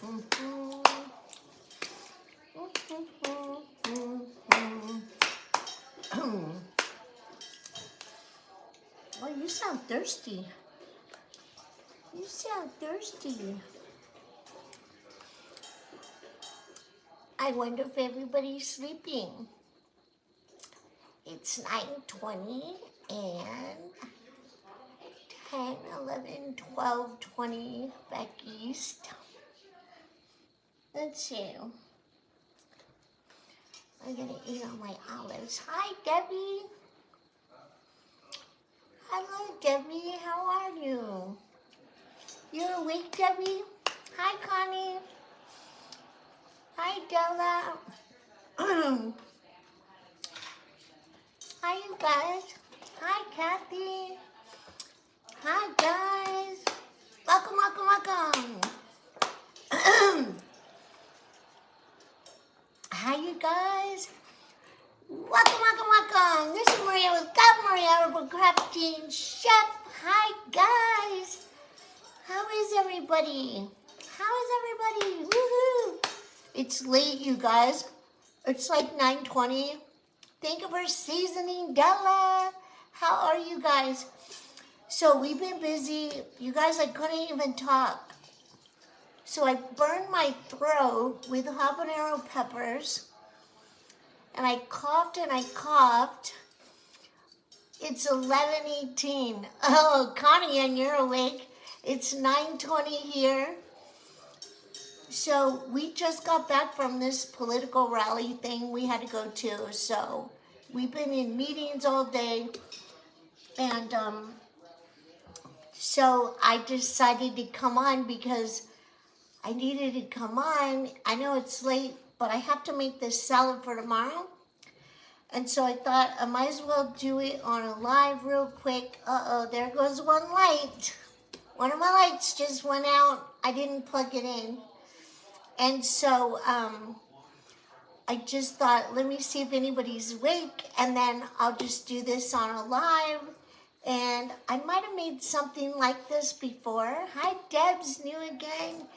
Well, you sound thirsty. You sound thirsty. I wonder if everybody's sleeping. It's 9:20 and 10, 11, 12, 20 back east. Let's see. I'm gonna eat all my olives. Hi, Debbie. Hello, Debbie. How are you? You're awake, Debbie? Hi, Connie. Hi, Della. Hi, you guys. Hi, Kathy. Hi, guys. Welcome, welcome, welcome. Hi, you guys. Welcome, welcome, welcome. This is Maria with God Maria Herbal Crafting Chef. Hi, guys. How is everybody? How is everybody? Woohoo! It's late, you guys. It's like 9:20. Thank you for seasoning, Della. How are you guys? So we've been busy. You guys, I couldn't even talk. So I burned my throat with habanero peppers. And I coughed and I coughed. It's 11:18. Oh, Connie, and you're awake. It's 9:20 here. So we just got back from this political rally thing we had to go to. So we've been in meetings all day. And so I decided to come on because I needed to come on. I know it's late, but I have to make this salad for tomorrow. And so I thought I might as well do it on a live real quick. Uh-oh, there goes one light. One of my lights just went out. I didn't plug it in. And so I just thought, let me see if anybody's awake, and then I'll just do this on a live. And I might have made something like this before. Hi, Deb's new again.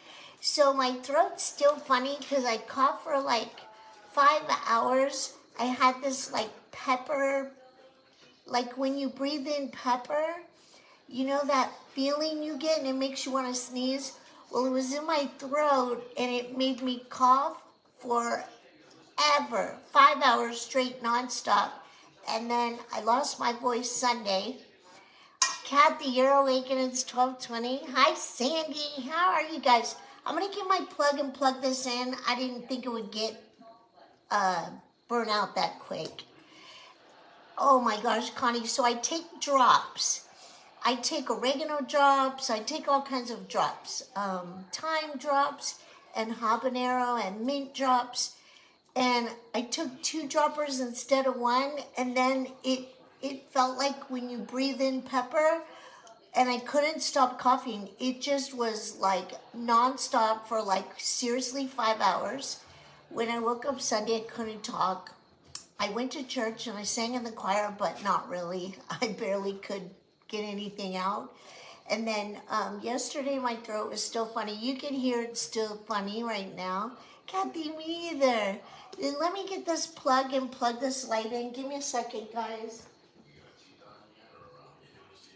So my throat's still funny because I coughed for like 5 hours. I had this like pepper, like when you breathe in pepper, you know that feeling you get and it makes you want to sneeze? Well, it was in my throat and it made me cough forever, 5 hours straight nonstop. And then I lost my voice Sunday. Kathy, you're awake and it's 12:20. Hi, Sandy. How are you guys? I'm going to get my plug and plug this in. I didn't think it would get burn out that quick. Oh my gosh, Connie. So I take drops. I take oregano drops. I take all kinds of drops. Thyme drops and habanero and mint drops. And I took 2 droppers instead of 1. And then it felt like when you breathe in pepper, and I couldn't stop coughing. It just was like nonstop for like seriously 5 hours. When I woke up Sunday, I couldn't talk. I went to church and I sang in the choir, but not really. I barely could get anything out. And then yesterday, my throat was still funny. You can hear it's still funny right now. Kathy, me either. Then let me get this plug and plug this light in. Give me a second, guys.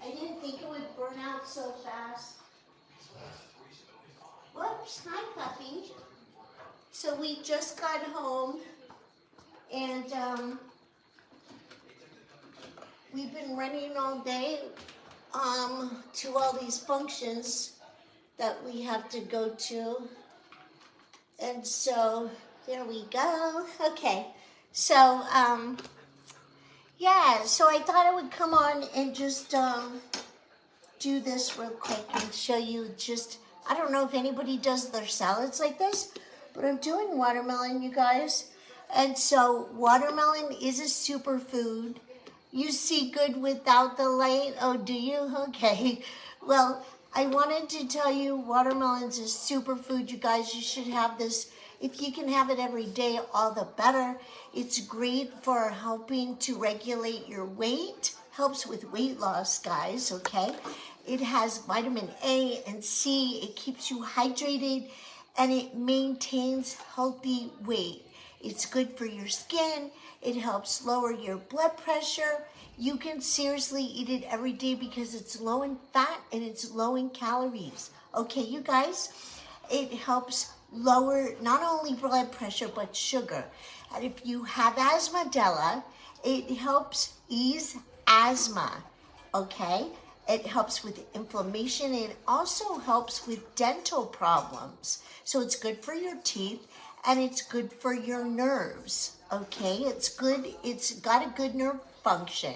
I didn't think it would burn out so fast. Whoops, hi puppy. So we just got home and we've been running all day to all these functions that we have to go to. And so there we go. Okay, so yeah, so I thought I would come on and just do this real quick and show you just, I don't know if anybody does their salads like this, but I'm doing watermelon, you guys. And so watermelon is a superfood. You see good without the light? Oh, do you? Okay. Well, I wanted to tell you watermelon's a superfood, you guys. You should have this. If you can have it every day, all the better. It's great for helping to regulate your weight. Helps with weight loss, guys, okay? It has vitamin A and C. It keeps you hydrated. and it maintains healthy weight. It's good for your skin. It helps lower your blood pressure. You can seriously eat it every day because it's low in fat and it's low in calories. Okay, you guys, it helps lower not only blood pressure but sugar. And if you have asthma, it helps ease asthma. Okay, it helps with inflammation. It also helps with dental problems. So it's good for your teeth and it's good for your nerves. Okay, it's good. It's got a good nerve function.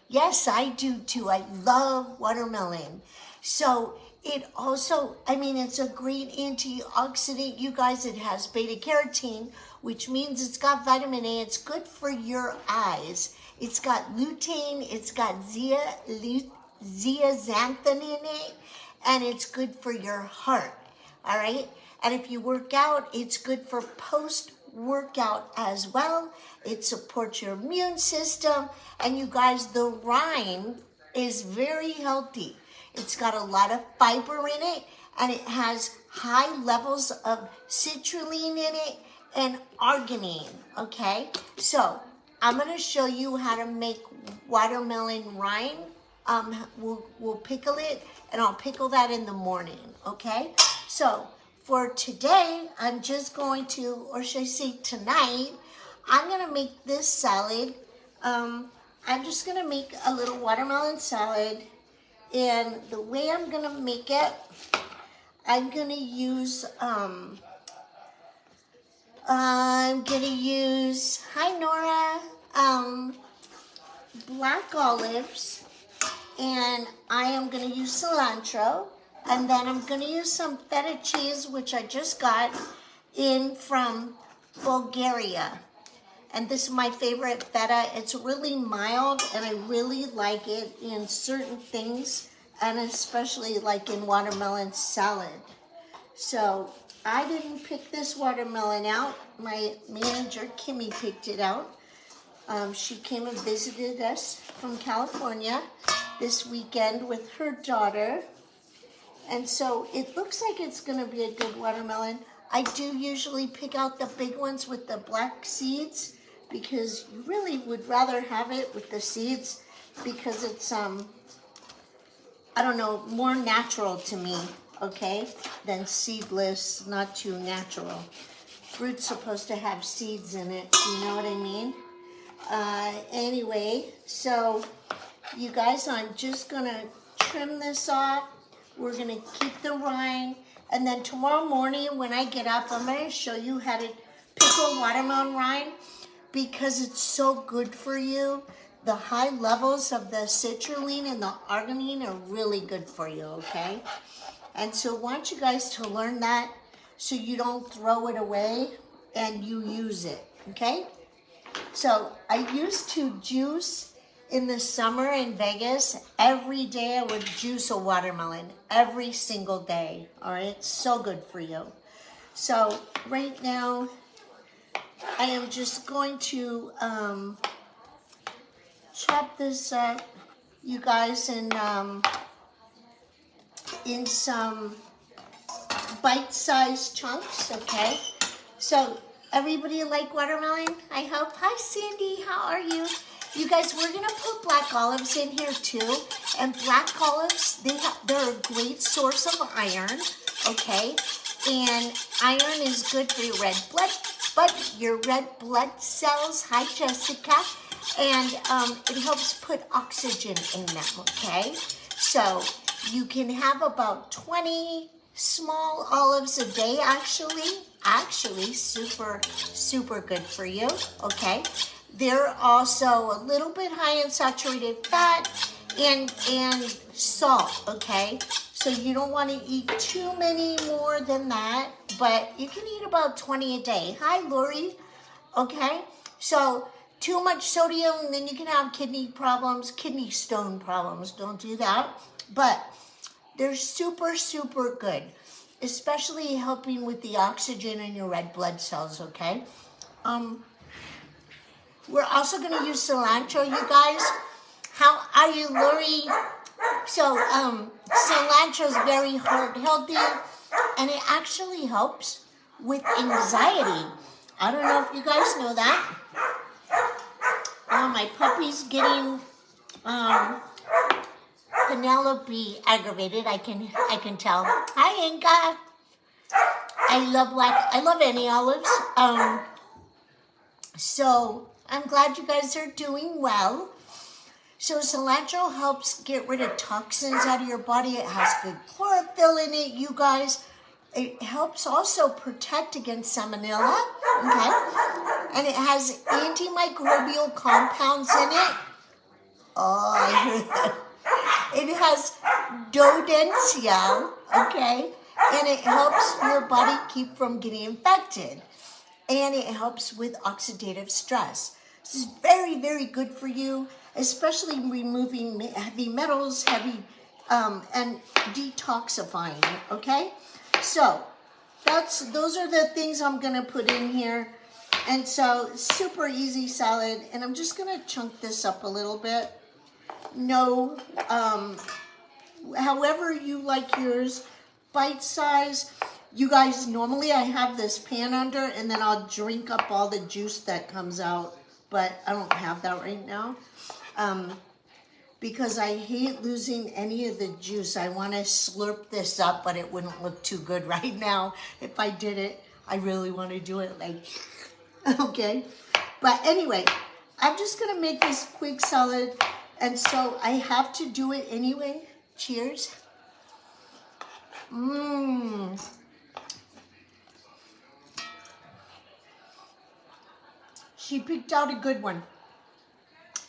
Yes, I do too. I love watermelon. So it also, I mean, it's a great antioxidant. You guys, it has beta carotene, which means it's got vitamin A. It's good for your eyes. It's got lutein. It's got zeaxanthin in it, and it's good for your heart. All right. And if you work out, it's good for post-workout as well. It supports your immune system. And you guys, the rind is very healthy. It's got a lot of fiber in it, and it has high levels of citrulline in it and arginine, okay? So I'm gonna show you how to make watermelon rind. We'll pickle it, and I'll pickle that in the morning, okay? So for today, I'm just going to, or should I say tonight, I'm gonna make this salad. I'm just gonna make a little watermelon salad, and the way I'm gonna make it, I'm gonna use, hi Nora, black olives, and I am gonna use cilantro, and then I'm gonna use some feta cheese, which I just got in from Bulgaria. And this is my favorite feta. It's really mild, and I really like it in certain things, and especially like in watermelon salad. So I didn't pick this watermelon out. My manager, Kimmy, picked it out. She came and visited us from California this weekend with her daughter. And so it looks like it's gonna be a good watermelon. I do usually pick out the big ones with the black seeds because you really would rather have it with the seeds because it's, I don't know, more natural to me, okay, than seedless, not too natural. Fruit's supposed to have seeds in it, you know what I mean? Anyway, so you guys, I'm just gonna trim this off. We're gonna keep the rind, and then tomorrow morning when I get up, I'm gonna show you how to pickle watermelon rind because it's so good for you. The high levels of the citrulline and the arginine are really good for you, okay? And so I want you guys to learn that so you don't throw it away and you use it, okay? So I used to juice in the summer in Vegas. Every day I would juice a watermelon, every single day, all right? It's so good for you. So right now, I am just going to chop this up, you guys, in some bite-sized chunks, okay? So everybody like watermelon, I hope? Hi, Sandy, how are you? You guys, we're gonna put black olives in here too. And black olives, they're a great source of iron, okay? And iron is good for your red blood cells. Hi, Jessica. And it helps put oxygen in them, okay? So you can have about 20 small olives a day, actually super, super good for you, okay? They're also a little bit high in saturated fat and salt, okay? So you don't want to eat too many more than that, but you can eat about 20 a day. Hi, Lori, okay? So too much sodium, then you can have kidney problems, kidney stone problems. Don't do that. But they're super, super good, especially helping with the oxygen in your red blood cells, okay? We're also going to use cilantro, you guys. How are you, Lori? So cilantro is very heart healthy, and it actually helps with anxiety. I don't know if you guys know that. Oh, my puppy's getting Penelope aggravated. I can tell. Hi, Inka. I love any olives. So I'm glad you guys are doing well. So cilantro helps get rid of toxins out of your body. It has good chlorophyll in it, you guys. It helps also protect against salmonella, okay? And it has antimicrobial compounds in it. Oh, I hear that. It has dodencia, okay? And it helps your body keep from getting infected. And it helps with oxidative stress. This is very, very good for you, especially removing heavy metals, and detoxifying, okay? So those are the things I'm gonna put in here. And so super easy salad. And I'm just gonna chunk this up a little bit. No, however you like yours, bite size. You guys, normally I have this pan under and then I'll drink up all the juice that comes out, but I don't have that right now because I hate losing any of the juice. I want to slurp this up, but it wouldn't look too good right now if I did it. I really want to do it like, okay. But anyway, I'm just going to make this quick salad, and so I have to do it anyway. Cheers. Mmm. She picked out a good one.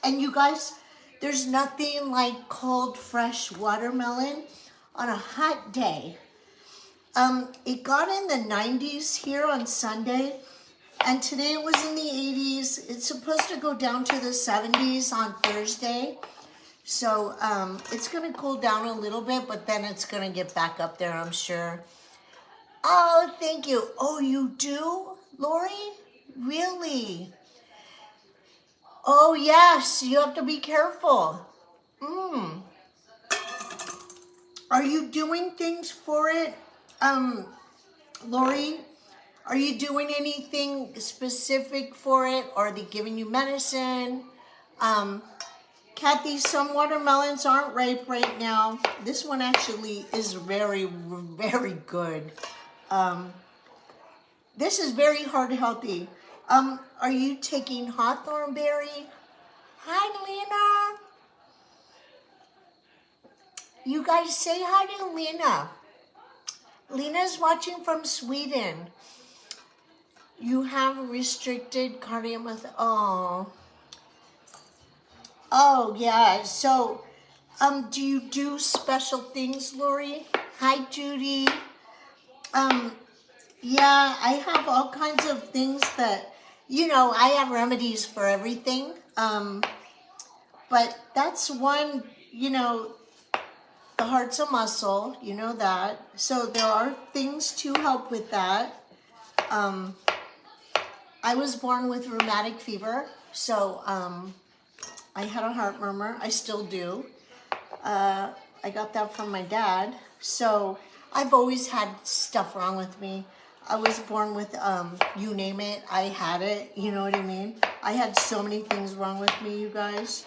And you guys, there's nothing like cold, fresh watermelon on a hot day. It got in the 90s here on Sunday, and today it was in the 80s. It's supposed to go down to the 70s on Thursday. So it's going to cool down a little bit, but then it's going to get back up there, I'm sure. Oh, thank you. Oh, you do, Lori? Really? Oh, yes, you have to be careful. Are you doing things for it, Lori? Are you doing anything specific for it, or are they giving you medicine? Kathy, some watermelons aren't ripe right now. This one actually is very, very good. This is very heart healthy. Are you taking hawthorn berry? Hi, Lena. You guys say hi to Lena. Lena's watching from Sweden. You have restricted cardiomyopathy. Oh, yeah. So, do you do special things, Lori? Hi, Judy. Yeah, I have all kinds of things that, I have remedies for everything. But that's one, the heart's a muscle, you know that. So there are things to help with that. I was born with rheumatic fever, so I had a heart murmur. I still do. I got that from my dad. So I've always had stuff wrong with me. I was born with, you name it, I had it. You know what I mean? I had so many things wrong with me, you guys.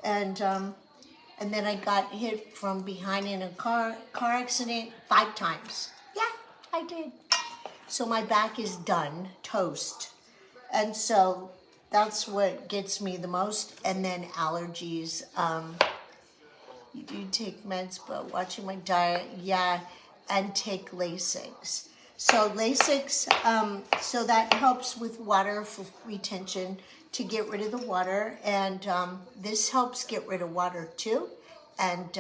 And then I got hit from behind in a car accident 5 times. Yeah, I did. So my back is done, toast. And so that's what gets me the most. And then allergies. You do take meds, but watching my diet, yeah, and take Lasix. So Lasix, so that helps with water retention to get rid of the water. And this helps get rid of water too. And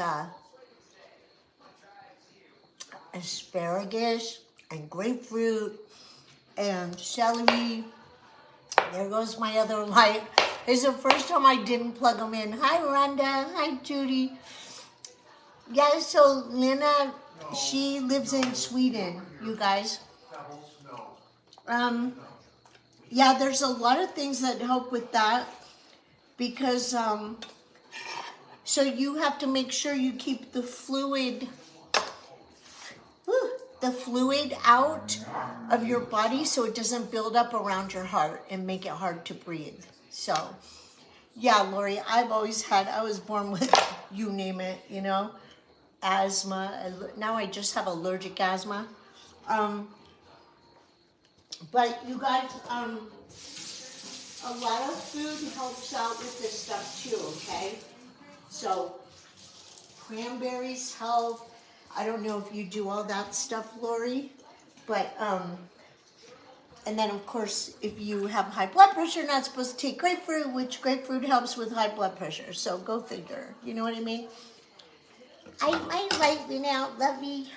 asparagus and grapefruit and celery. There goes my other light. It's the first time I didn't plug them in. Hi, Rhonda. Hi, Judy. Yeah, so Lena, she lives in Sweden, you guys. Yeah, there's a lot of things that help with that because, so you have to make sure you keep the fluid. Whew, the fluid out of your body so it doesn't build up around your heart and make it hard to breathe. So, yeah, Lori, I was born with, you name it, you know, asthma. Now I just have allergic asthma. But you guys, a lot of food helps out with this stuff too, okay? So, cranberries help. I don't know if you do all that stuff, Lori, but, and then of course, if you have high blood pressure, you're not supposed to take grapefruit, which grapefruit helps with high blood pressure. So go figure, you know what I mean? My light went out, Lovey.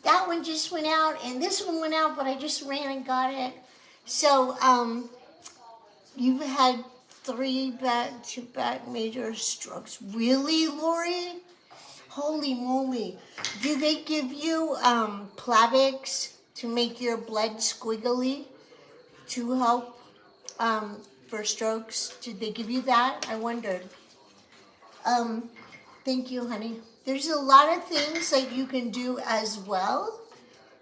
That one just went out, and this one went out, but I just ran and got it. So, you've had 3 back-to-back major strokes. Really, Lori? Holy moly. Do they give you Plavix to make your blood squiggly to help for strokes? Did they give you that? I wondered. Thank you, honey. There's a lot of things that you can do as well.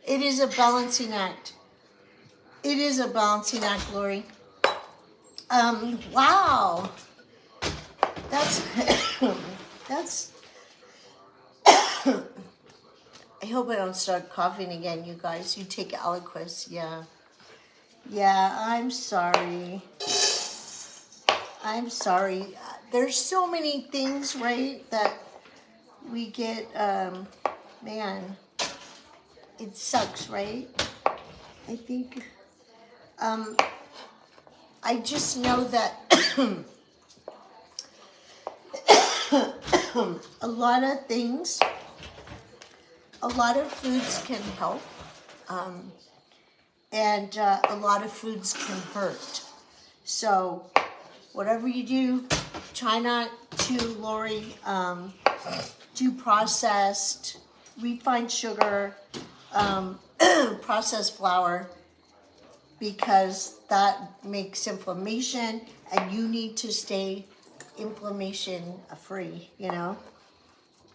It is a balancing act. It is a balancing act, Lori. Wow. That's, I hope I don't start coughing again, you guys. You take Eliquis, yeah. Yeah, I'm sorry. I'm sorry. There's so many things, right, that we get, man, it sucks, right? I think, I just know that a lot of things, a lot of foods can help, and a lot of foods can hurt. So whatever you do, try not to, Lori, do processed, refined sugar, processed flour, because that makes inflammation, and you need to stay inflammation free, you know?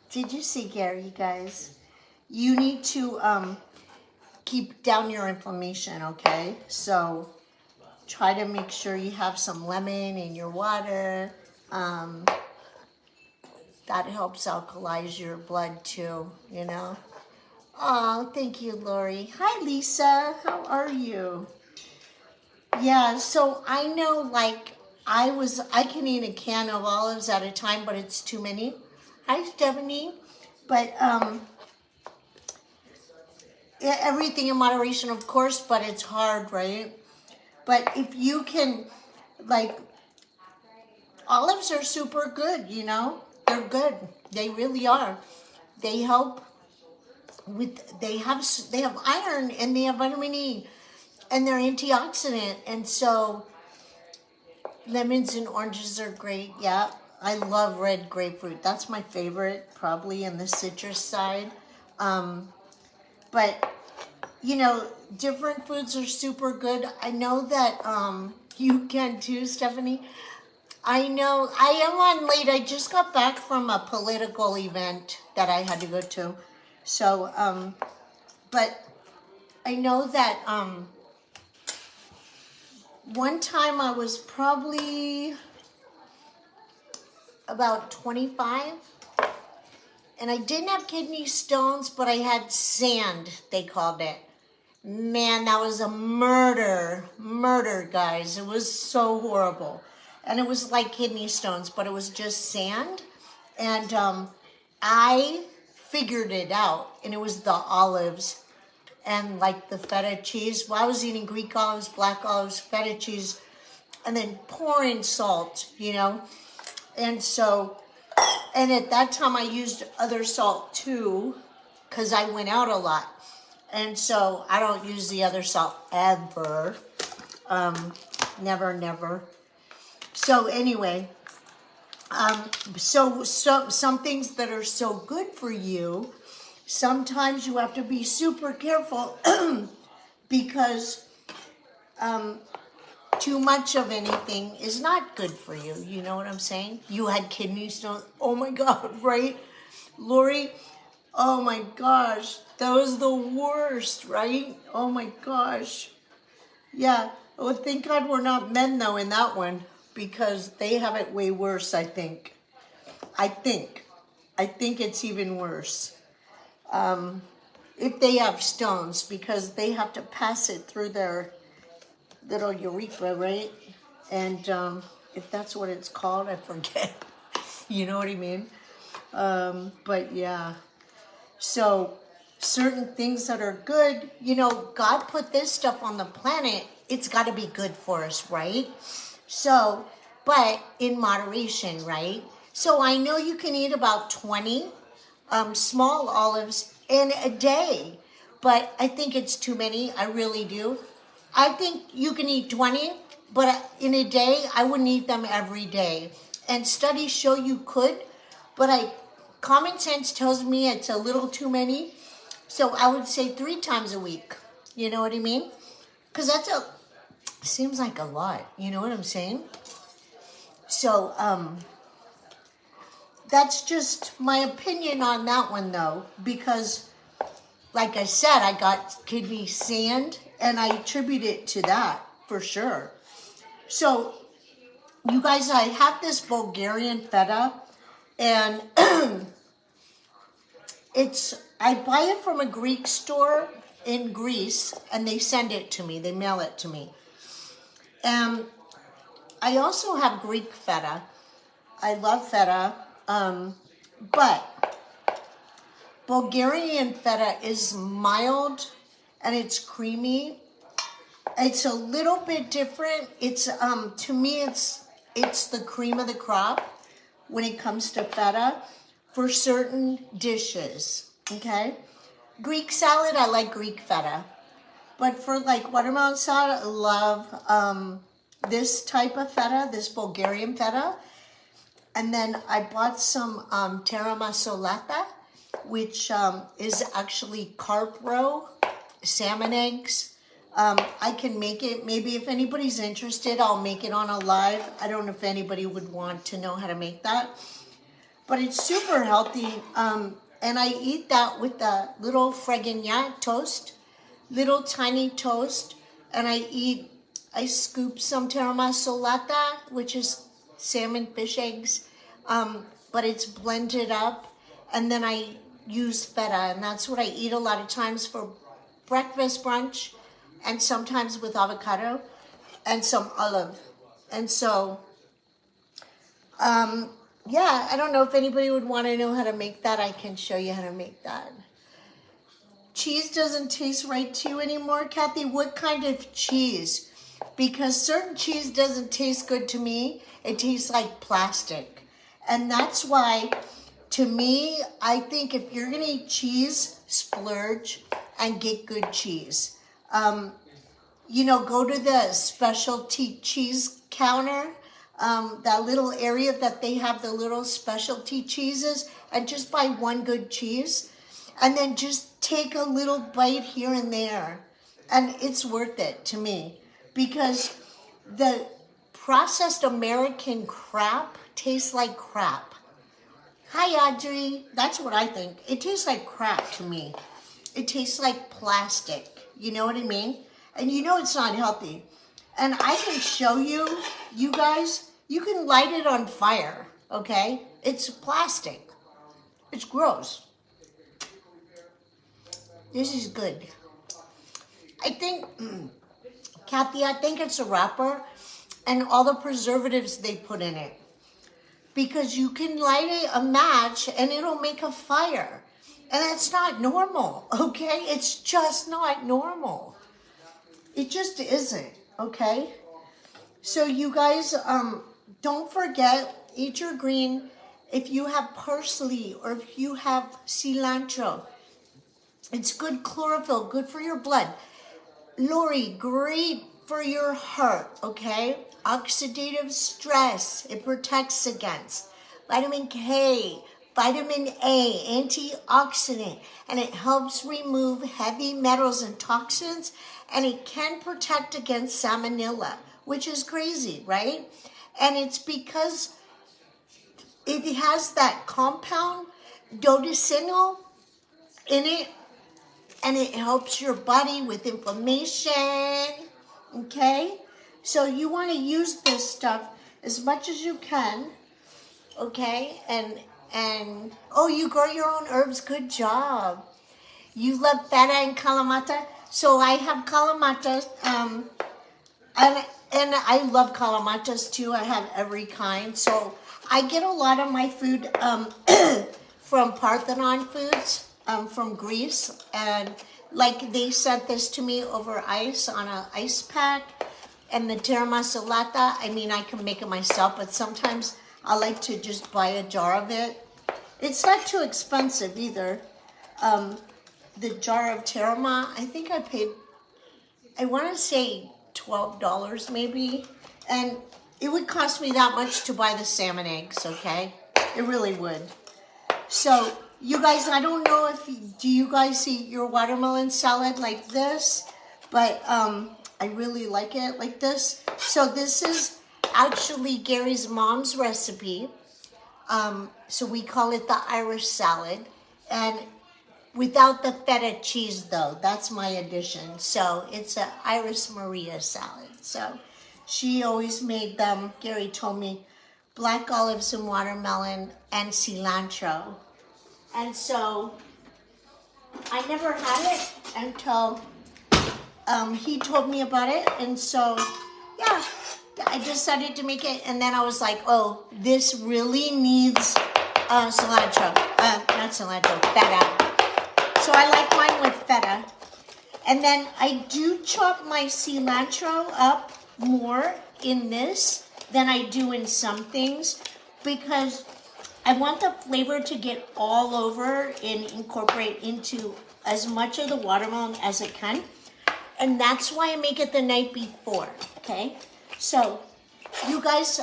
Did you see Gary, you guys? You need to keep down your inflammation, okay? So try to make sure you have some lemon in your water. That helps alkalize your blood too, you know? Oh, thank you, Lori. Hi, Lisa. How are you? Yeah, so I know, like, I can eat a can of olives at a time, but it's too many. Hi, Stephanie. But, everything in moderation, of course, but it's hard, right? But if you can, like, olives are super good, you know? They're good. They really are. They help with, they have iron and they have vitamin E and they're antioxidant. And so lemons and oranges are great. Yeah. I love red grapefruit. That's my favorite, probably in the citrus side. But, you know, different foods are super good. I know that you can too, Stephanie. I know. I am on late. I just got back from a political event that I had to go to. So, but I know that one time I was probably about 25. And I didn't have kidney stones, but I had sand, they called it. Man, that was a murder, guys. It was so horrible. And it was like kidney stones, but it was just sand. And I figured it out, and it was the olives and like the feta cheese. Well, I was eating Greek olives, black olives, feta cheese, and then pouring salt, you know. And so, and at that time I used other salt too, because I went out a lot. And so I don't use the other salt ever. Never. So anyway, so some things that are so good for you, sometimes you have to be super careful because too much of anything is not good for you. You know what I'm saying? You had kidney stones. Oh my God, right? Lori, Oh my gosh, that was the worst, right? Oh my gosh. Yeah. Well, thank God we're not men though in that one, because they have it way worse, I think. I think. I think it's even worse. If they have stones, because they have to pass it through their little urethra, right? And if that's what it's called, I forget. You know what I mean? But yeah. So certain things that are good, you know, God put this stuff on the planet. It's got to be good for us, right? So, but in moderation, right? So I know you can eat about 20 small olives in a day, but I think it's too many. I really do. I think you can eat 20, but in a day, I wouldn't eat them every day. And studies show you could, but common sense tells me it's a little too many. So I would say 3 times a week. You know what I mean? Because seems like a lot. You know what I'm saying? So, that's just my opinion on that one though, because like I said, I got kidney sand and I attribute it to that for sure. So you guys, I have this Bulgarian feta and I buy it from a Greek store in Greece and they send it to me, they mail it to me. And I also have Greek feta. I love feta, but Bulgarian feta is mild and it's creamy. It's a little bit different. It's to me it's the cream of the crop when it comes to feta for certain dishes. Okay? Greek salad, I like Greek feta. But for like watermelon salad, I love this type of feta, this Bulgarian feta. And then I bought some Terra Masolata, which is actually carp roe, salmon eggs. I can make it. Maybe if anybody's interested, I'll make it on a live. I don't know if anybody would want to know how to make that. But it's super healthy. And I eat that with a little Fregagnac toast, little tiny toast. And I scoop some Terra Masolata, which is salmon fish eggs, but it's blended up. And then I use feta, and that's what I eat a lot of times for breakfast, brunch, and sometimes with avocado and some olive. And so, yeah, I don't know if anybody would want to know how to make that. I can show you how to make that. Cheese doesn't taste right to you anymore, Kathy? What kind of cheese? Because certain cheese doesn't taste good to me. It tastes like plastic. And that's why, to me, I think if you're going to eat cheese, splurge and get good cheese. You know, go to the specialty cheese counter, that little area that they have the little specialty cheeses, and just buy one good cheese. And then just take a little bite here and there. And it's worth it to me. Because the processed American crap tastes like crap. Hi, Audrey. That's what I think. It tastes like crap to me. It tastes like plastic. You know what I mean? And you know it's not healthy. And I can show you, you guys, you can light it on fire, okay? It's plastic. It's gross. This is good. I think, Kathy, I think it's a wrapper and all the preservatives they put in it. Because you can light a match and it'll make a fire. And that's not normal, okay? It's just not normal. It just isn't, okay? So you guys, don't forget, eat your green. If you have parsley or if you have cilantro, it's good chlorophyll, good for your blood. Lori, great for your heart, okay? Oxidative stress, it protects against. Vitamin K, vitamin A, antioxidant, and it helps remove heavy metals and toxins, and it can protect against salmonella, which is crazy, right? And it's because it has that compound, dodecynyl, in it, and it helps your body with inflammation, okay? So you want to use this stuff as much as you can, okay? And oh, you grow your own herbs, good job. You love feta and kalamata? So I have kalamatas, and I love kalamatas too. I have every kind. So I get a lot of my food from Parthenon Foods from Greece. And like they sent this to me over ice on an ice pack. And the tiramisu latte, I mean, I can make it myself, but sometimes I like to just buy a jar of it. It's not too expensive either. The jar of tiramisu, I think I paid, I want to say $12 maybe, and it would cost me that much to buy the salmon eggs, okay? It really would. So you guys, I don't know if, do you guys eat your watermelon salad like this? But I really like it like this. So this is actually Gary's mom's recipe. So we call it the Irish salad. And without the feta cheese, though. That's my addition. So it's an Iris Maria salad. So she always made them, Gary told me, black olives and watermelon and cilantro. And so I never had it until he told me about it. And so, yeah, I decided to make it. And then I was like, oh, this really needs cilantro. Not cilantro, feta. So I like mine with feta. And then I do chop my cilantro up more in this than I do in some things because I want the flavor to get all over and incorporate into as much of the watermelon as it can. And that's why I make it the night before, okay? So you guys,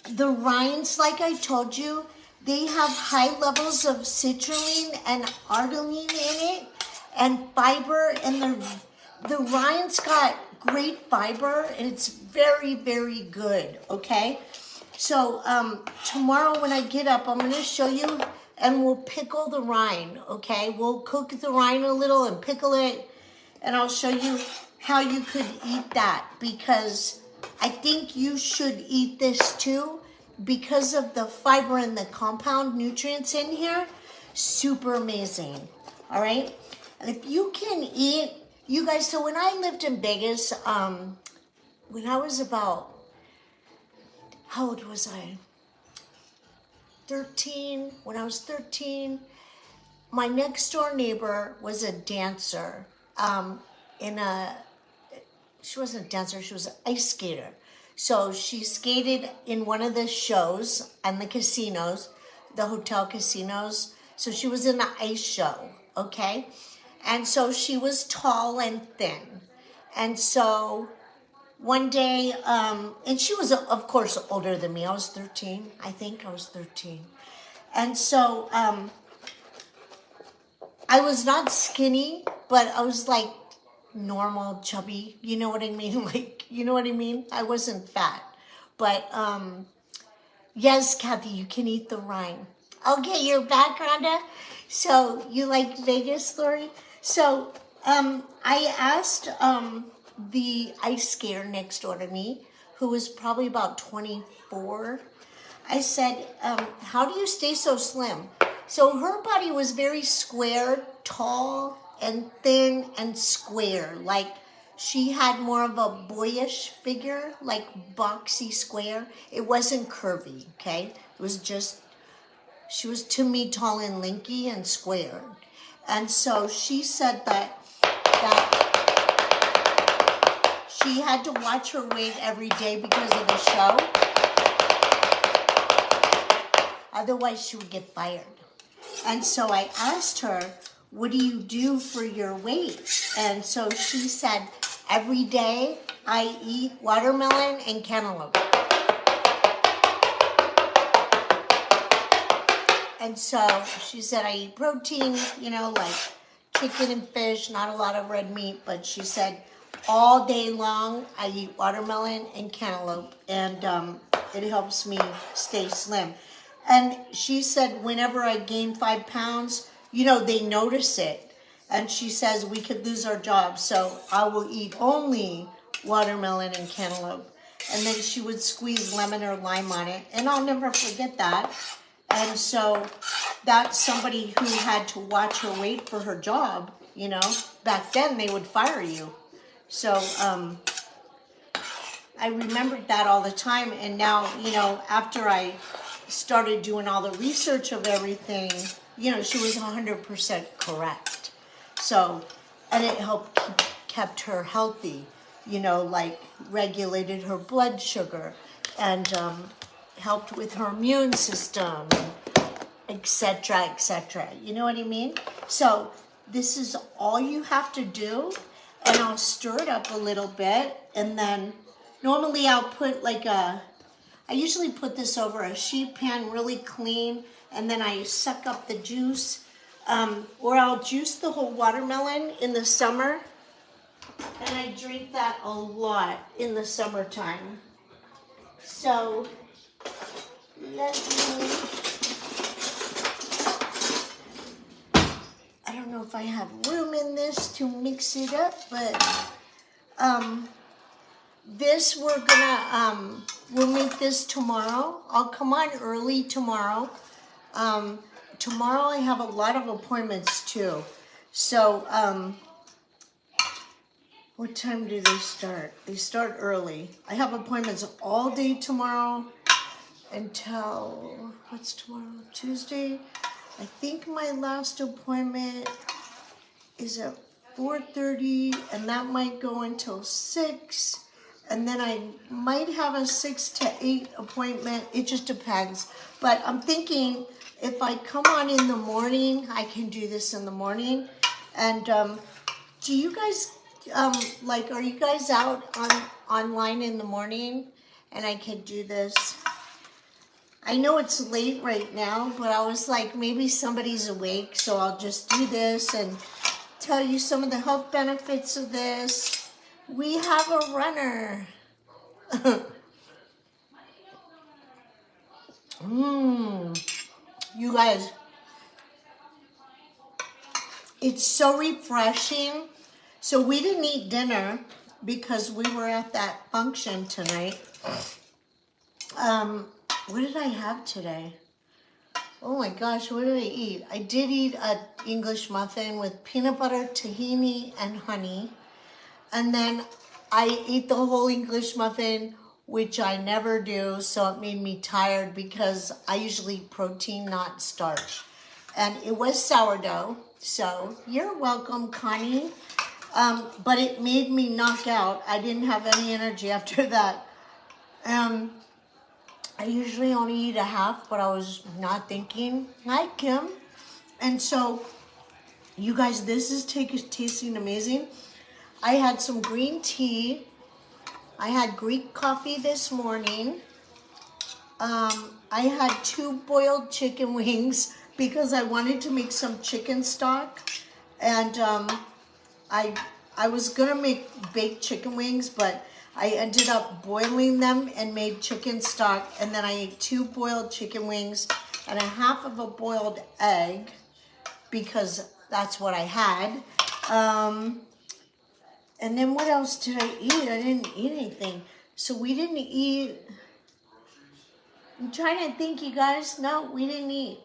the rinds, like I told you, they have high levels of citrulline and arginine in it and fiber, and the rinds got great fiber, and it's very, very good, okay? So tomorrow when I get up, I'm going to show you, and we'll pickle the rind, okay? We'll cook the rind a little and pickle it, and I'll show you how you could eat that, because I think you should eat this too, because of the fiber and the compound nutrients in here. Super amazing. All right. And if you can eat, you guys, so when I lived in Vegas, when I was about, how old was I? 13. When I was 13, my next door neighbor was a dancer she wasn't a dancer, she was an ice skater. So she skated in one of the shows and the casinos, the hotel casinos. So she was in the ice show, okay? And so she was tall and thin. And so one day, and she was, of course, older than me. I was 13, I think I was 13. And so I was not skinny, but I was like normal, chubby, you know what I mean? Like, you know what I mean? I wasn't fat. But, yes, Kathy, you can eat the rind. Okay, you're back, Rhonda. So, you like Vegas, Lori? So, I asked the ice skater next door to me, who was probably about 24. I said, how do you stay so slim? So her body was very square, tall, and thin and square. Like she had more of a boyish figure, like boxy square. It wasn't curvy, okay? It was just, she was to me tall and lanky and square. And so she said that she had to watch her weight every day because of the show. Otherwise she would get fired. And so I asked her, what do you do for your weight? And so she said, every day I eat watermelon and cantaloupe. And so she said, I eat protein, you know, like chicken and fish, not a lot of red meat. But she said, all day long I eat watermelon and cantaloupe. And it helps me stay slim. And she said, whenever I gain 5 pounds, they notice it. And she says we could lose our jobs, so I will eat only watermelon and cantaloupe. And then she would squeeze lemon or lime on it, and I'll never forget that. And so that's somebody who had to watch her wait for her job. Back then they would fire you. So I remembered that all the time. And now, after I started doing all the research of everything, she was 100% correct. So, and it kept her healthy, like regulated her blood sugar and helped with her immune system, etc., etc. You know what I mean? So this is all you have to do, and I'll stir it up a little bit, and then normally I'll put I usually put this over a sheet pan really clean, and then I suck up the juice, or I'll juice the whole watermelon in the summer, and I drink that a lot in the summertime. So let me, I don't know if I have room in this to mix it up, but this we're gonna, we'll make this tomorrow. I'll come on early tomorrow. Tomorrow I have a lot of appointments too. So, what time do they start? They start early. I have appointments all day tomorrow until, what's tomorrow? Tuesday? I think my last appointment is at 4:30, and that might go until 6. And then I might have a 6 to 8 appointment. It just depends. But I'm thinking if I come on in the morning, I can do this in the morning. And do you guys, are you guys out online in the morning? And I can do this. I know it's late right now, but I was like, maybe somebody's awake, so I'll just do this and tell you some of the health benefits of this. We have a runner. You guys, it's so refreshing. So we didn't eat dinner because we were at that function tonight. What did I have today? Oh my gosh, what did I eat? I did eat an English muffin with peanut butter, tahini, and honey. And then I ate the whole English muffin, which I never do, so it made me tired because I usually eat protein, not starch. And it was sourdough, so you're welcome, Connie. But it made me knock out. I didn't have any energy after that. I usually only eat a half, but I was not thinking. Hi, Kim. And so, you guys, this is tasting amazing. I had some green tea. I had Greek coffee this morning. I had 2 boiled chicken wings because I wanted to make some chicken stock. And I was gonna make baked chicken wings, but I ended up boiling them and made chicken stock, and then I ate 2 boiled chicken wings and a half of a boiled egg because that's what I had. And then what else did I eat? I didn't eat anything. So we didn't eat. I'm trying to think, you guys. No, we didn't eat.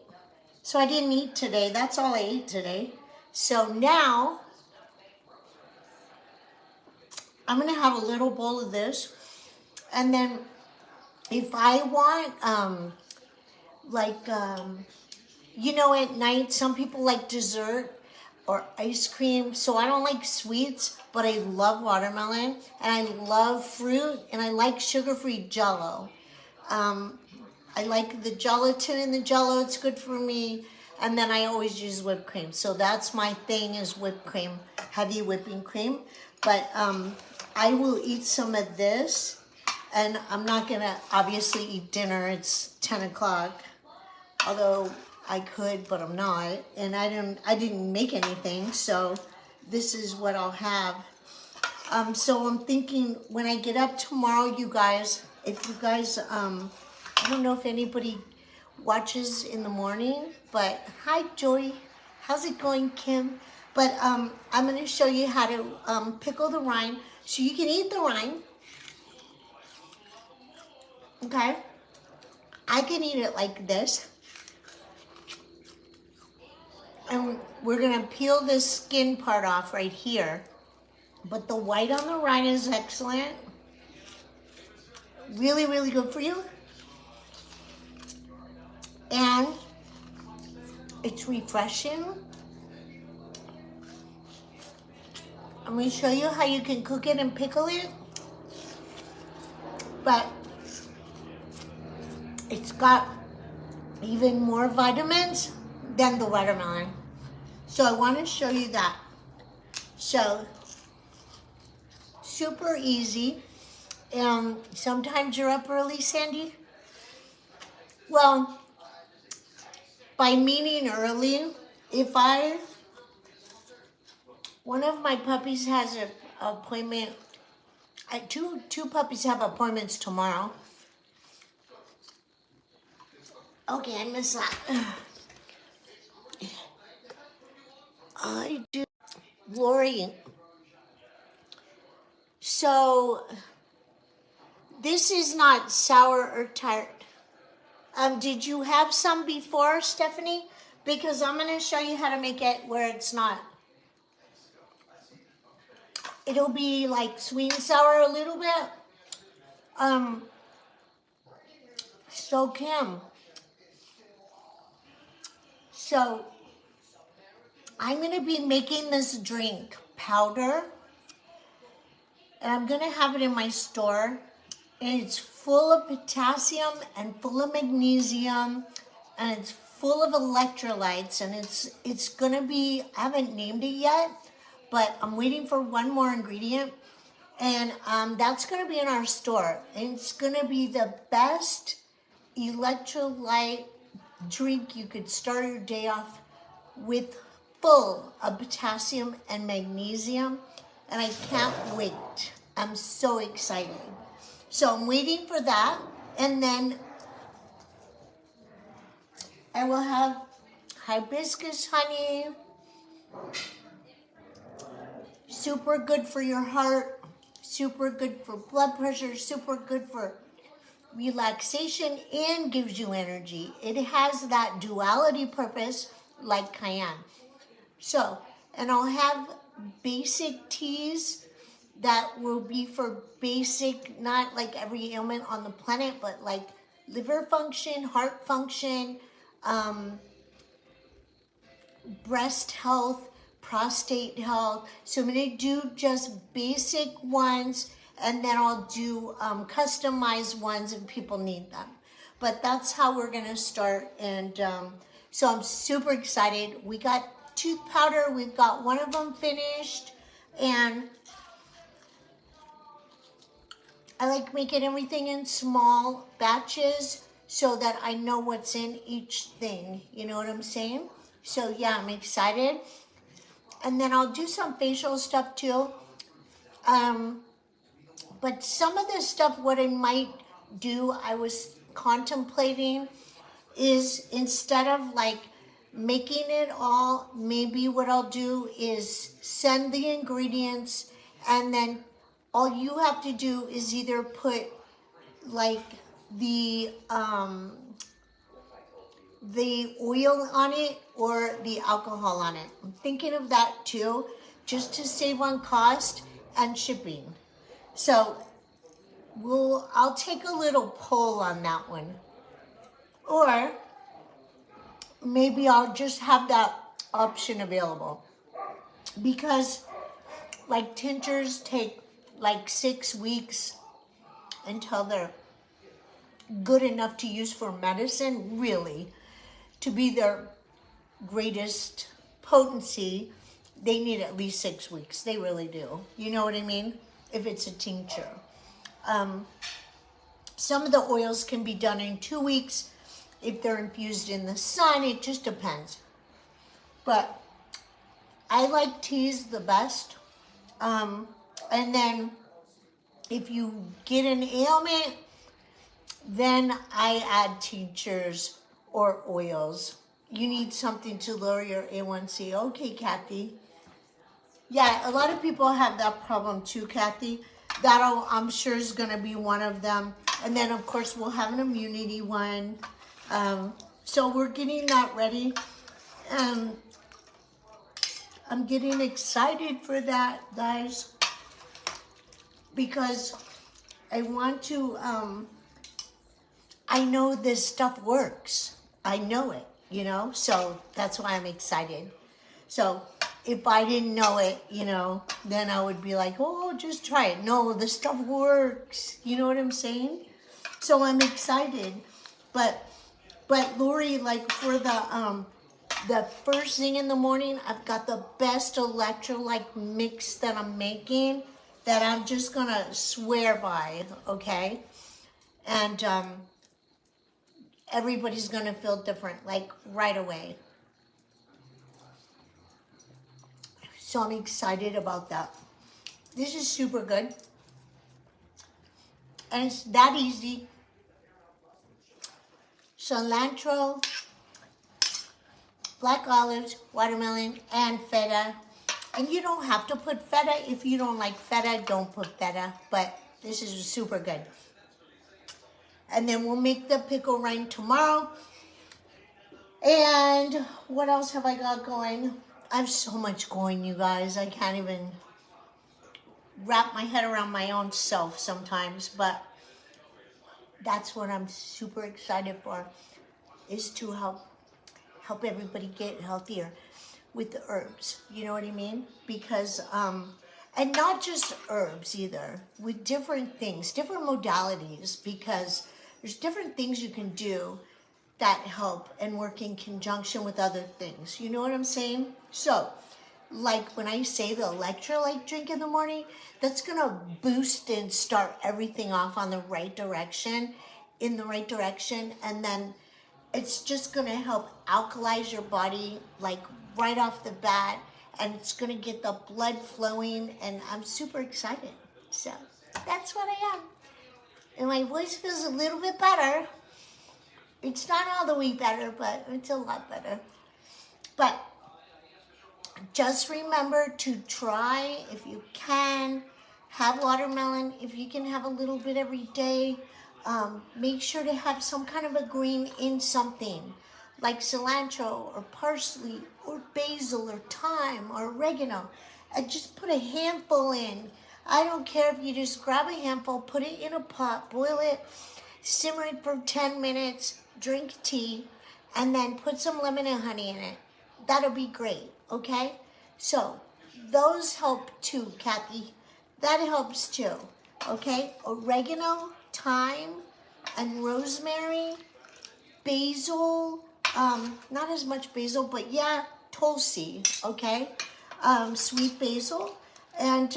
So I didn't eat today. That's all I ate today. So now I'm going to have a little bowl of this. And then if I want, at night, some people like dessert or ice cream. So I don't like sweets, but I love watermelon. And I love fruit. And I like sugar-free Jell-O. I like the gelatin in the Jell-O. It's good for me. And then I always use whipped cream. So that's my thing, is whipped cream, heavy whipping cream. But I will eat some of this, and I'm not gonna obviously eat dinner. It's 10 o'clock, although I could, but I'm not. And I didn't make anything, so this is what I'll have. So I'm thinking when I get up tomorrow, you guys, if you guys, I don't know if anybody watches in the morning, but hi, Joy. How's it going, Kim? But I'm going to show you how to pickle the rind. So you can eat the rind. Okay? I can eat it like this. And we're going to peel this skin part off right here. But the white on the rind is excellent. Really, really good for you. And it's refreshing. I'm going to show you how you can cook it and pickle it. But it's got even more vitamins than the watermelon. So I want to show you that. So, super easy. Sometimes you're up early, Sandy. Well, by meaning early, if one of my puppies has an appointment, two puppies have appointments tomorrow. Okay, I missed that. I do. Lori. So, this is not sour or tart. Did you have some before, Stephanie? Because I'm going to show you how to make it where it's not. It'll be like sweet and sour a little bit. So Kim. So, I'm going to be making this drink powder. And I'm going to have it in my store. And it's full of potassium and full of magnesium. And it's full of electrolytes. And it's going to be, I haven't named it yet. But I'm waiting for one more ingredient. And that's going to be in our store. And it's going to be the best electrolyte drink you could start your day off with, full of potassium and magnesium. And I can't wait. I'm so excited. So I'm waiting for that. And then I will have hibiscus honey. Super good for your heart. Super good for blood pressure. Super good for relaxation and gives you energy. It has that duality purpose like cayenne. So, and I'll have basic teas that will be for basic, not like every ailment on the planet, but like liver function, heart function, breast health, prostate health. So I'm going to do just basic ones, and then I'll do customized ones if people need them. But that's how we're going to start. And so I'm super excited. We got tooth powder. We've got one of them finished. And I like making everything in small batches so that I know what's in each thing. You know what I'm saying? So yeah, I'm excited. And then I'll do some facial stuff too. But some of the stuff, what I might do, I was contemplating, is instead of like making it all, maybe what I'll do is send the ingredients, and then all you have to do is either put like the oil on it or the alcohol on it. I'm thinking of that too, just to save on cost and shipping. So I'll take a little poll on that one. Or maybe I'll just have that option available. Because like tinctures take like 6 weeks until they're good enough to use for medicine, really. To be their greatest potency, they need at least 6 weeks. They really do. You know what I mean? If it's a tincture. Some of the oils can be done in 2 weeks if they're infused in the sun. It just depends. But I like teas the best. And then if you get an ailment, then I add tinctures or oils. you need something to lower your A1C. Okay, Kathy. Yeah, a lot of people have that problem too, Kathy. That'll, I'm sure, is going to be one of them. And then, of course, we'll have an immunity one. So we're getting that ready. I'm getting excited for that, guys, because I want to, I know this stuff works. I know it, you know, so that's why I'm excited. So if I didn't know it, you know, then I would be like, oh, just try it. No, the stuff works. You know what I'm saying? So I'm excited. But Lori, like for the first thing in the morning, I've got the best electrolyte mix that I'm making that I'm just gonna swear by, okay? And everybody's gonna feel different, like right away. So I'm excited about that. This is super good. And it's that easy. Cilantro, black olives, watermelon, and feta. And you don't have to put feta. If you don't like feta, don't put feta. But this is super good. And then we'll make the pickle rind tomorrow. And what else have I got going? I have so much going, you guys. I can't even wrap my head around my own self sometimes. But that's what I'm super excited for, is to help everybody get healthier with the herbs. You know what I mean? Because, and not just herbs either, with different things, different modalities, because there's different things you can do that help and work in conjunction with other things. You know what I'm saying? So, like when I say the electrolyte drink in the morning, that's gonna boost and start everything off on the right direction, in the right direction, and then it's just gonna help alkalize your body like right off the bat, and it's gonna get the blood flowing, and I'm super excited. So that's what I am. And my voice feels a little bit better. It's not all the way better, but it's a lot better. But just remember to try, if you can, have watermelon. If you can have a little bit every day, make sure to have some kind of a green in something, like cilantro or parsley or basil or thyme or oregano. And just put a handful in. I don't care if you just grab a handful, put it in a pot, boil it, simmer it for 10 minutes, drink tea, and then put some lemon and honey in it. That'll be great, okay? So those help too, Kathy. That helps too, okay? Oregano, thyme, and rosemary, basil, not as much basil, but yeah, tulsi, okay? Sweet basil, and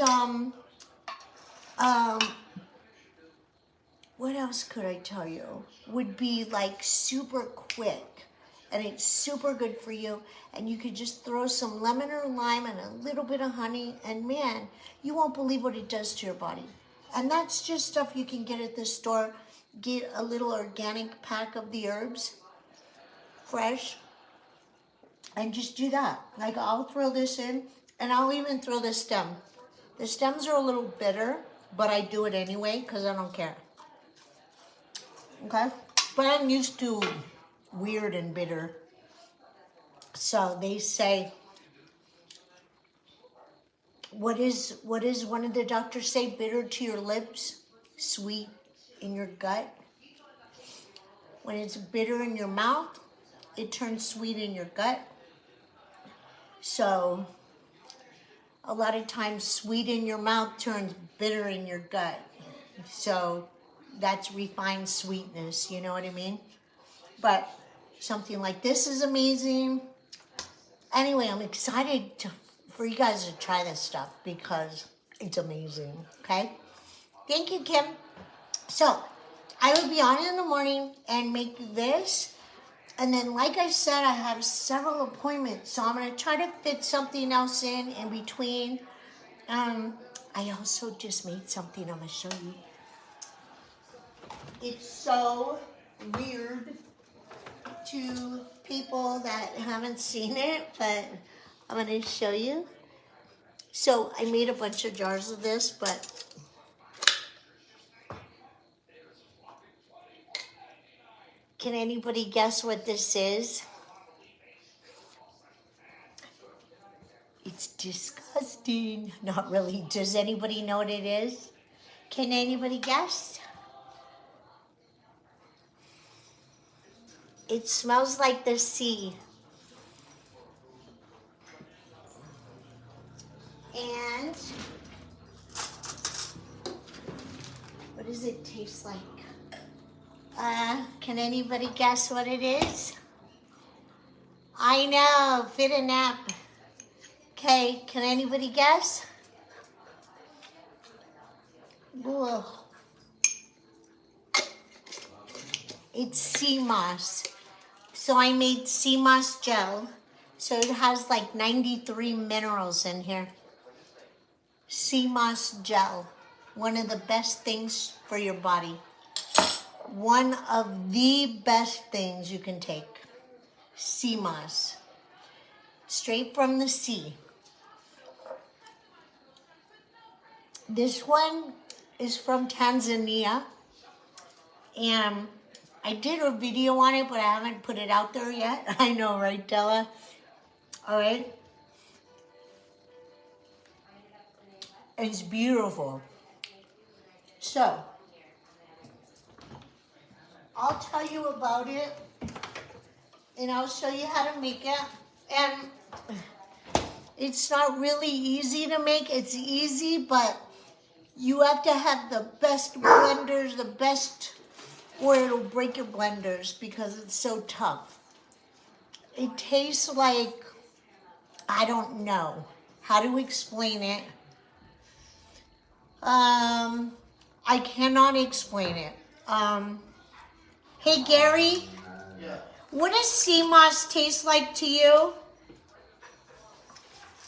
what else could I tell you? Would be like super quick, and it's super good for you, and you could just throw some lemon or lime and a little bit of honey, and man, you won't believe what it does to your body. And that's just stuff you can get at the store. Get a little organic pack of the herbs, fresh, and just do that. Like I'll throw this in, and I'll even throw the stem. The stems are a little bitter, but I do it anyway because I don't care. Okay? But I'm used to weird and bitter. So they say, what is one of the doctors say? Bitter to your lips, sweet in your gut. When it's bitter in your mouth, it turns sweet in your gut. So a lot of times sweet in your mouth turns bitter in your gut. So that's refined sweetness, you know what I mean? But something like this is amazing. Anyway, I'm excited for you guys to try this stuff because it's amazing, okay? Thank you, Kim. So I will be on in the morning and make this. And then, like I said, I have several appointments. So I'm going to try to fit something else in between. I also just made something I'm going to show you. It's so weird to people that haven't seen it, but I'm going to show you. So I made a bunch of jars of this, but can anybody guess what this is? It's disgusting. Not really. Does anybody know what it is? Can anybody guess? It smells like the sea. And what does it taste like? Can anybody guess what it is? I know, fit a nap. Okay, can anybody guess? Ugh. It's sea moss. So I made sea moss gel. So it has like 93 minerals in here. Sea moss gel. One of the best things for your body. One of the best things you can take. Sea moss. Straight from the sea. This one is from Tanzania. And I did a video on it, but I haven't put it out there yet. I know, right, Della? All right. It's beautiful. So, I'll tell you about it, and I'll show you how to make it. And it's not really easy to make. It's easy, but you have to have the best blenders, the best, or it'll break your blenders because it's so tough. It tastes like, I don't know how to explain it. I cannot explain it. Hey Gary, yeah. What does sea moss taste like to you?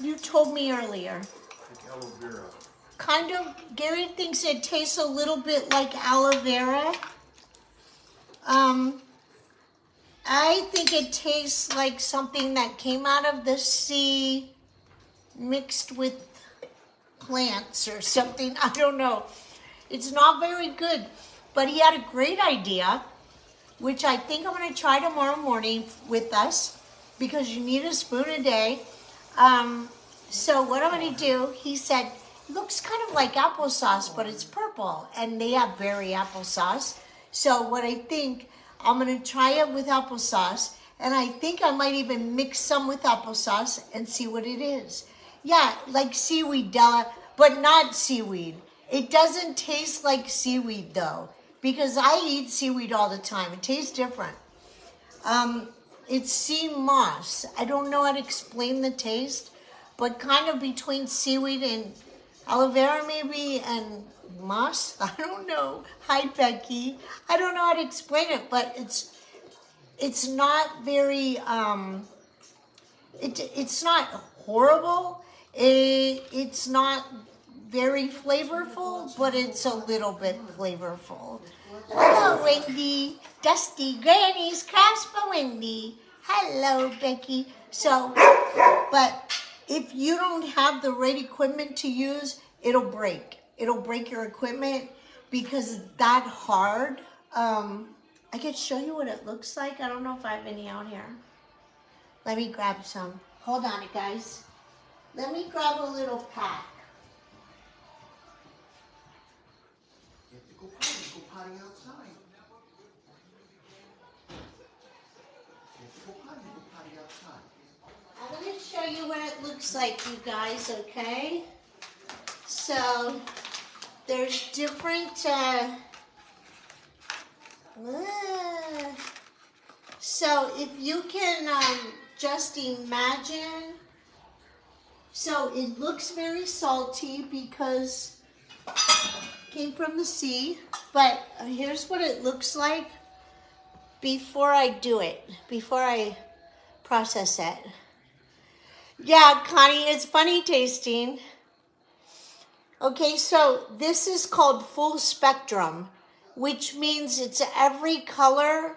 You told me earlier. Like aloe vera. Kind of, Gary thinks it tastes a little bit like aloe vera. I think it tastes like something that came out of the sea mixed with plants or something. I don't know. It's not very good, but he had a great idea, which I think I'm going to try tomorrow morning with us because you need a spoon a day. So what I'm going to do, he said, looks kind of like applesauce, but it's purple, and they have berry applesauce. So what I think, I'm going to try it with applesauce, and I think I might even mix some with applesauce and see what it is. Yeah, like seaweed, Della, but not seaweed. It doesn't taste like seaweed, though, because I eat seaweed all the time. It tastes different. It's sea moss. I don't know how to explain the taste, but kind of between seaweed and aloe vera maybe, and moss. I don't know. Hi, Becky. I don't know how to explain it, but it's not very, it's not horrible. It's not very flavorful, but it's a little bit flavorful. Hello, Wendy. Dusty Granny's Crafts by Wendy. Hello, Becky. So, but if you don't have the right equipment to use, it'll break. It'll break your equipment because it's that hard. I could show you what it looks like. I don't know if I have any out here. Let me grab some. Hold on, guys. Let me grab a little pack. You have to go potty outside. You have to go potty outside. I'm going to show you what it looks like, you guys, okay? So, there's different, so if you can just imagine, so it looks very salty because it came from the sea, but here's what it looks like before I do it, before I process it. Yeah, Connie, it's funny tasting. Okay, so this is called full spectrum, which means it's every color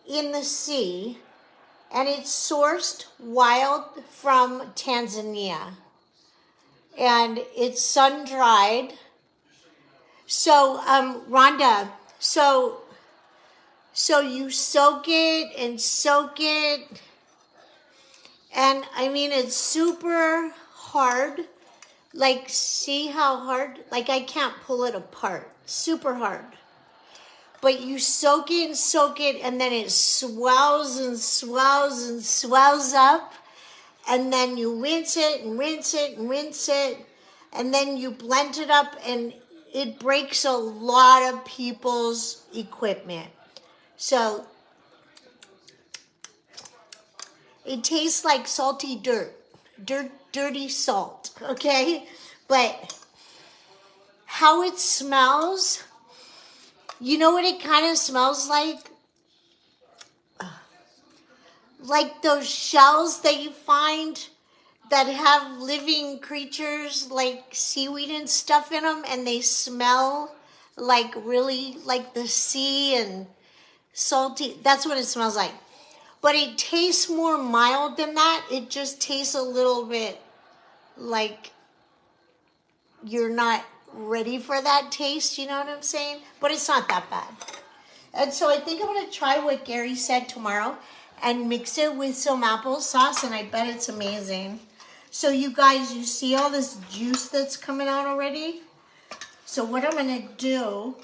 in the sea, and it's sourced wild from Tanzania. And it's sun-dried. So, Rhonda, so you soak it and soak it. And I mean, it's super hard. Like, see how hard? Like, I can't pull it apart. Super hard. But you soak it, and then it swells and swells and swells up. And then you rinse it and rinse it and rinse it. And then you blend it up, and it breaks a lot of people's equipment. So it tastes like salty dirty salt, okay? But how it smells, you know what it kind of smells like? Like those shells that you find that have living creatures like seaweed and stuff in them, and they smell like really like the sea and salty. That's what it smells like. But it tastes more mild than that. It just tastes a little bit like you're not ready for that taste, you know what I'm saying? But it's not that bad. And so I think I'm going to try what Gary said tomorrow and mix it with some applesauce, and I bet it's amazing. So you guys, you see all this juice that's coming out already? So what I'm going to do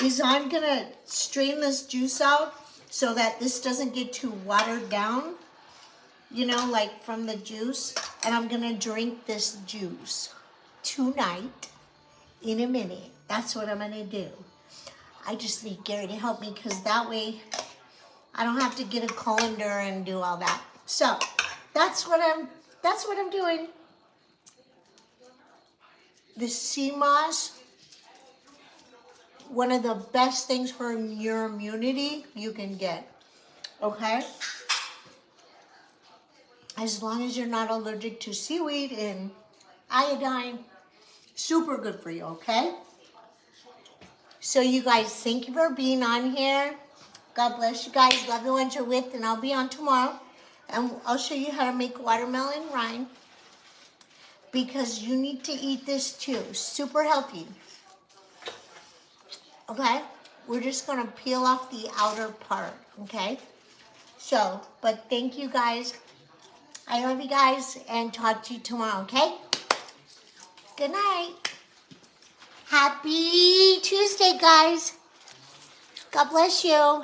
is I'm going to strain this juice out so that this doesn't get too watered down, you know, like from the juice. And I'm going to drink this juice tonight in a minute. That's what I'm going to do. I just need Gary to help me, because that way I don't have to get a colander and do all that. So that's what I'm doing. The sea moss, one of the best things for your immunity you can get, okay? As long as you're not allergic to seaweed and iodine, super good for you, okay? So you guys, thank you for being on here. God bless you guys. Love the ones you're with, and I'll be on tomorrow. And I'll show you how to make watermelon rind, because you need to eat this too. Super healthy. Okay? We're just going to peel off the outer part, okay? So, but thank you guys. I love you guys, and talk to you tomorrow, okay? Good night. Happy Tuesday, guys. God bless you.